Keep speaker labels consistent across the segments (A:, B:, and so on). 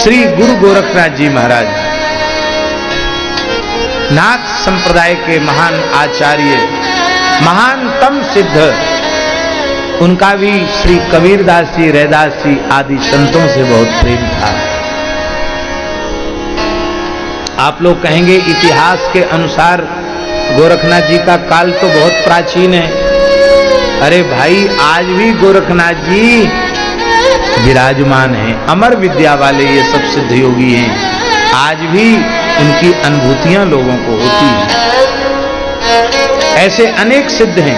A: श्री गुरु गोरखनाथ जी महाराज नाथ संप्रदाय के महान आचार्य, महानतम सिद्ध, उनका भी श्री कबीरदास जी, रैदास जी आदि संतों से बहुत प्रेम था। आप लोग कहेंगे इतिहास के अनुसार गोरखनाथ जी का काल तो बहुत प्राचीन है। अरे भाई, आज भी गोरखनाथ जी विराजमान हैं, अमर विद्या वाले ये सब सिद्ध योगी हैं। आज भी उनकी अनुभूतियां लोगों को होती हैं। ऐसे अनेक सिद्ध हैं,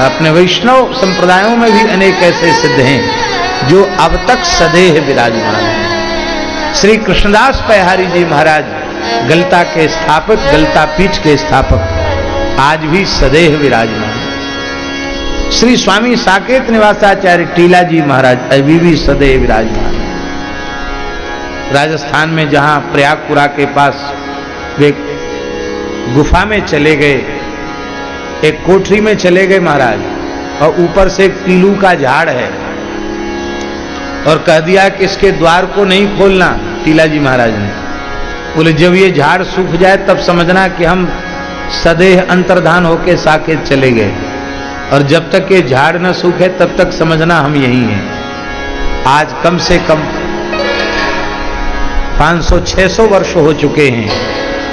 A: अपने वैष्णव संप्रदायों में भी अनेक ऐसे सिद्ध हैं जो अब तक सदैव विराजमान हैं। श्री कृष्णदास पयहारी जी महाराज, गलता के स्थापक, गलता पीठ के स्थापक, आज भी सदैव विराजमान। श्री स्वामी साकेत निवासाचार्य टीला जी महाराज अभी भी सदैव विराजमान। राजस्थान में जहां प्रयागपुरा के पास वे गुफा में चले गए, एक कोठरी में चले गए महाराज, और ऊपर से एक पीलू का झाड़ है और कह दिया कि इसके द्वार को नहीं खोलना। टीला जी महाराज ने बोले जब ये झाड़ सूख जाए तब समझना कि हम सदैव अंतर्धान होके साकेत चले गए, और जब तक ये झाड़ न सूखे तब तक समझना हम यही हैं। आज कम से कम 500-600 वर्ष हो चुके हैं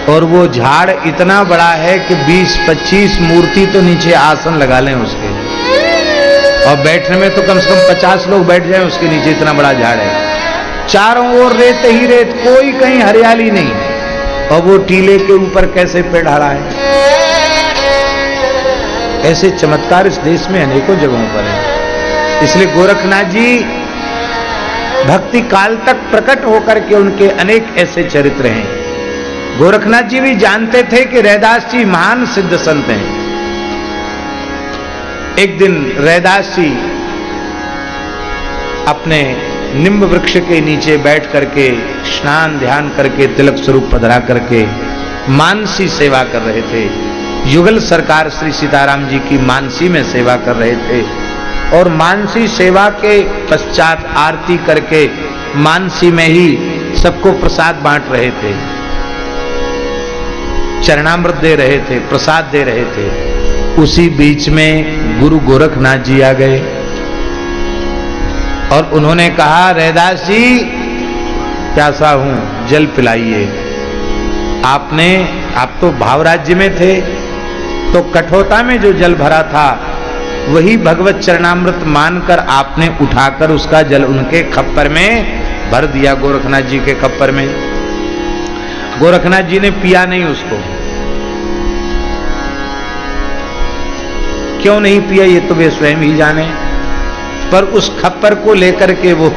A: और वो झाड़ इतना बड़ा है कि 20-25 मूर्ति तो नीचे आसन लगा लें उसके, और बैठने में तो कम से कम 50 लोग बैठ जाएं उसके नीचे, इतना बड़ा झाड़ है। चारों ओर रेत ही रेत, कोई कहीं हरियाली नहीं, और वो टीले के ऊपर कैसे पेड़ हरा है। ऐसे चमत्कार इस देश में अनेकों जगहों पर हैं। इसलिए गोरखनाथ जी भक्ति काल तक प्रकट होकर के उनके अनेक ऐसे चरित्र हैं। गोरखनाथ जी भी जानते थे कि रैदास जी महान सिद्ध संत हैं। एक दिन रैदास जी अपने निम्ब वृक्ष के नीचे बैठ करके स्नान ध्यान करके तिलक स्वरूप पधरा करके मानसी सेवा कर रहे थे। युगल सरकार श्री सीताराम जी की मानसी में सेवा कर रहे थे, और मानसी सेवा के पश्चात आरती करके मानसी में ही सबको प्रसाद बांट रहे थे, चरणामृत दे रहे थे, प्रसाद दे रहे थे। उसी बीच में गुरु गोरखनाथ जी आ गए और उन्होंने कहा रैदास जी प्यासा हूं, जल पिलाइए। आप तो भाव राज्य में थे, तो कठोता में जो जल भरा था वही भगवत चरणामृत मानकर आपने उठाकर उसका जल उनके खप्पर में भर दिया, गोरखनाथ जी के खप्पर में। गोरखनाथ जी ने पिया नहीं उसको। क्यों नहीं पिया ये तो वे स्वयं ही जाने, पर उस खप्पर को लेकर के वो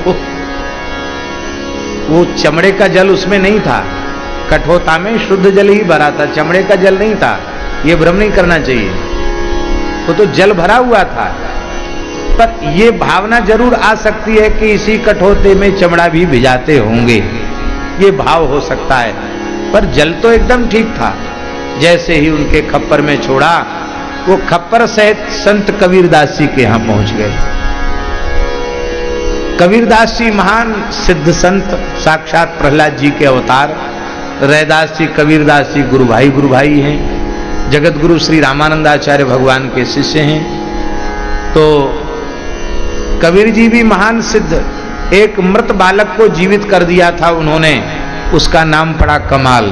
A: चमड़े का जल उसमें नहीं था। कठोता में शुद्ध जल ही भरा था, चमड़े का जल नहीं था। ये भ्रम नहीं करना चाहिए, वो तो जल भरा हुआ था। पर ये भावना जरूर आ सकती है कि इसी कठोते में चमड़ा भी भिजाते होंगे, ये भाव हो सकता है, पर जल तो एकदम ठीक था। जैसे ही उनके खप्पर में छोड़ा, वो खप्पर सहित संत कबीरदास जी के यहां पहुंच गए। कबीरदास जी महान सिद्ध संत, साक्षात प्रहलाद जी के अवतार। रैदास जी, कबीरदास जी गुरु भाई हैं। जगत गुरु श्री रामानंदाचार्य भगवान के शिष्य हैं। तो कबीर जी भी महान सिद्ध, एक मृत बालक को जीवित कर दिया था उन्होंने, उसका नाम पड़ा कमाल।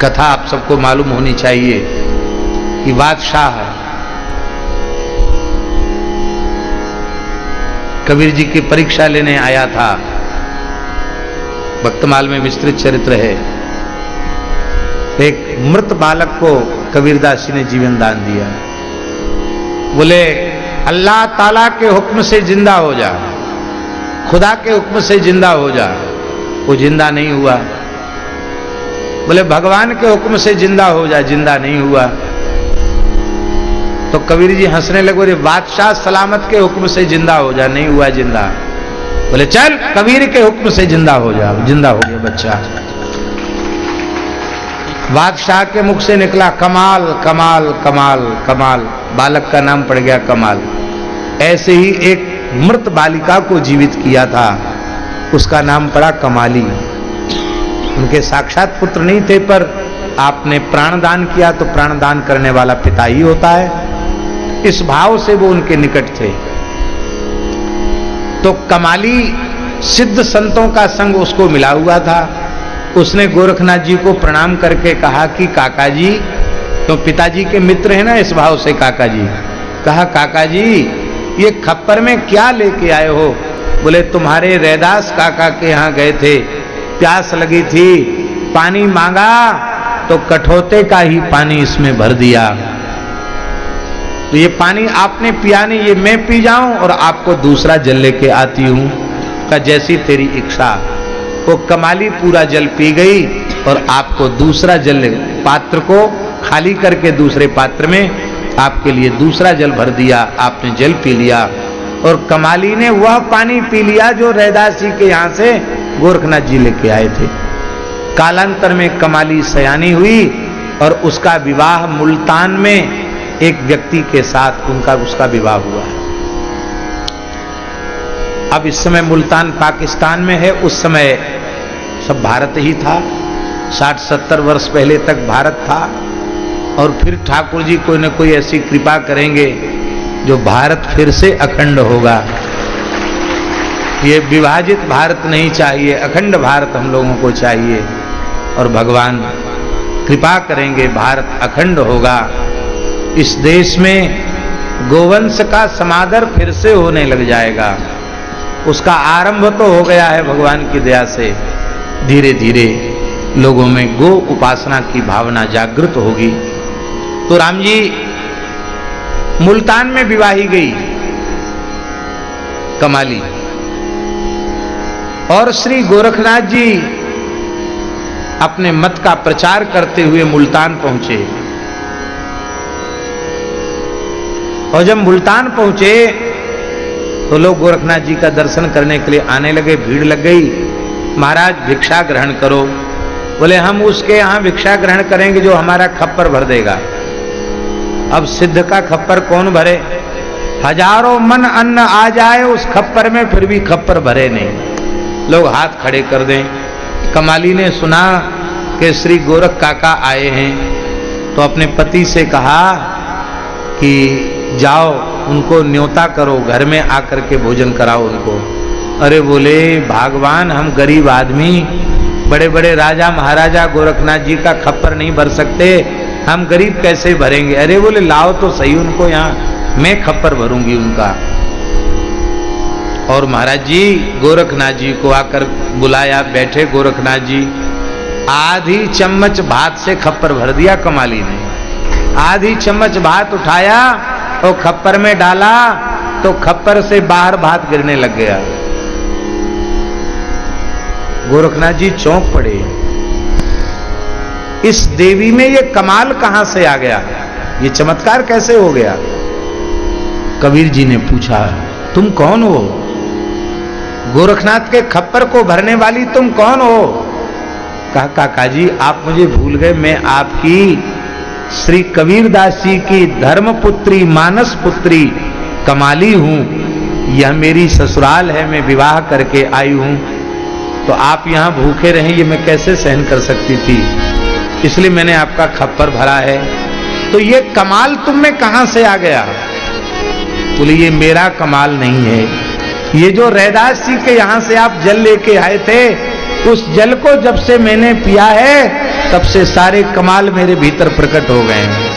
A: कथा आप सबको मालूम होनी चाहिए कि बादशाह कबीर जी की परीक्षा लेने आया था। भक्तमाल में विस्तृत चरित्र है। एक मृत बालक को कबीरदास जी ने जीवन दान दिया। बोले अल्लाह ताला के हुक्म से जिंदा हो जा, खुदा के हुक्म से जिंदा हो जा। वो जिंदा नहीं हुआ। बोले भगवान के हुक्म से जिंदा हो जा, जिंदा नहीं हुआ। तो कबीर जी हंसने लगे, बोले बादशाह सलामत के हुक्म से जिंदा हो जा, नहीं हुआ जिंदा। बोले चल कबीर के हुक्म से जिंदा हो जा, जिंदा हो गया बच्चा। बादशाह के मुख से निकला कमाल कमाल कमाल कमाल, बालक का नाम पड़ गया कमाल। ऐसे ही एक मृत बालिका को जीवित किया था उसका नाम पड़ा कमाली। उनके साक्षात पुत्र नहीं थे, पर आपने प्राणदान किया तो प्राणदान करने वाला पिता ही होता है, इस भाव से वो उनके निकट थे। तो कमाली सिद्ध संतों का संग उसको मिला हुआ था। उसने गोरखनाथ जी को प्रणाम करके कहा कि काका जी, तो पिताजी के मित्र हैं ना, इस भाव से काका जी। कहा काका जी ये खप्पर में क्या लेके आए हो? बोले तुम्हारे रैदास काका के यहाँ गए थे, प्यास लगी थी, पानी मांगा तो कठौते का ही पानी इसमें भर दिया। तो ये पानी आपने पिया नहीं, ये मैं पी जाऊं और आपको दूसरा जल लेके आती हूं। का जैसी तेरी इच्छा। वो कमाली पूरा जल पी गई और आपको दूसरा जल, पात्र को खाली करके दूसरे पात्र में आपके लिए दूसरा जल भर दिया। आपने जल पी लिया और कमाली ने वह पानी पी लिया जो रैदास जी के यहां से गोरखनाथ जी लेके आए थे। कालांतर में कमाली सयानी हुई और उसका विवाह मुल्तान में एक व्यक्ति के साथ उसका विवाह हुआ है। अब इस समय मुल्तान पाकिस्तान में है, उस समय सब भारत ही था। 60-70 वर्ष पहले तक भारत था और फिर ठाकुर जी कोई न कोई ऐसी कृपा करेंगे जो भारत फिर से अखंड होगा। ये विभाजित भारत नहीं चाहिए, अखंड भारत हम लोगों को चाहिए और भगवान कृपा करेंगे, भारत अखंड होगा। इस देश में गोवंश का समादर फिर से होने लग जाएगा। उसका आरंभ तो हो गया है भगवान की दया से, धीरे धीरे लोगों में गो उपासना की भावना जागृत होगी। तो राम जी मुल्तान में विवाही गई कमाली और श्री गोरखनाथ जी अपने मत का प्रचार करते हुए मुल्तान पहुंचे। और जब मुल्तान पहुंचे तो लोग गोरखनाथ जी का दर्शन करने के लिए आने लगे, भीड़ लग गई। महाराज भिक्षा ग्रहण करो। बोले हम उसके यहां भिक्षा ग्रहण करेंगे जो हमारा खप्पर भर देगा। अब सिद्ध का खप्पर कौन भरे? हजारों मन अन्न आ जाए उस खप्पर में, फिर भी खप्पर भरे नहीं। लोग हाथ खड़े कर दें। कमाली ने सुना कि श्री गोरख काका आए हैं तो अपने पति से कहा कि जाओ उनको न्योता करो, घर में आकर के भोजन कराओ उनको। अरे बोले भगवान हम गरीब आदमी, बड़े बड़े राजा महाराजा गोरखनाथ जी का खप्पर नहीं भर सकते, हम गरीब कैसे भरेंगे? अरे बोले लाओ तो सही उनको यहाँ, मैं खप्पर भरूंगी उनका। और महाराज जी गोरखनाथ जी को आकर बुलाया, बैठे गोरखनाथ जी। आधी चम्मच भात से खप्पर भर दिया कमाली ने। आधी चम्मच भात उठाया और खप्पर में डाला तो खप्पर से बाहर भात गिरने लग गया। गोरखनाथ जी चौंक पड़े, इस देवी में ये कमाल कहां से आ गया, ये चमत्कार कैसे हो गया? कबीर जी ने पूछा तुम कौन हो? गोरखनाथ के खप्पर को भरने वाली तुम कौन हो? कहा काका जी आप मुझे भूल गए, मैं आपकी श्री कबीरदास जी की धर्मपुत्री मानस पुत्री कमाली हूं। यह मेरी ससुराल है, मैं विवाह करके आई हूं, तो आप यहां भूखे रहें ये मैं कैसे सहन कर सकती थी, इसलिए मैंने आपका खप्पर भरा है। तो ये कमाल तुम में कहां से आ गया? बोले ये मेरा कमाल नहीं है, ये जो रैदास जी के यहां से आप जल लेके आए थे, उस जल को जब से मैंने पिया है तब से सारे कमाल मेरे भीतर प्रकट हो गए हैं।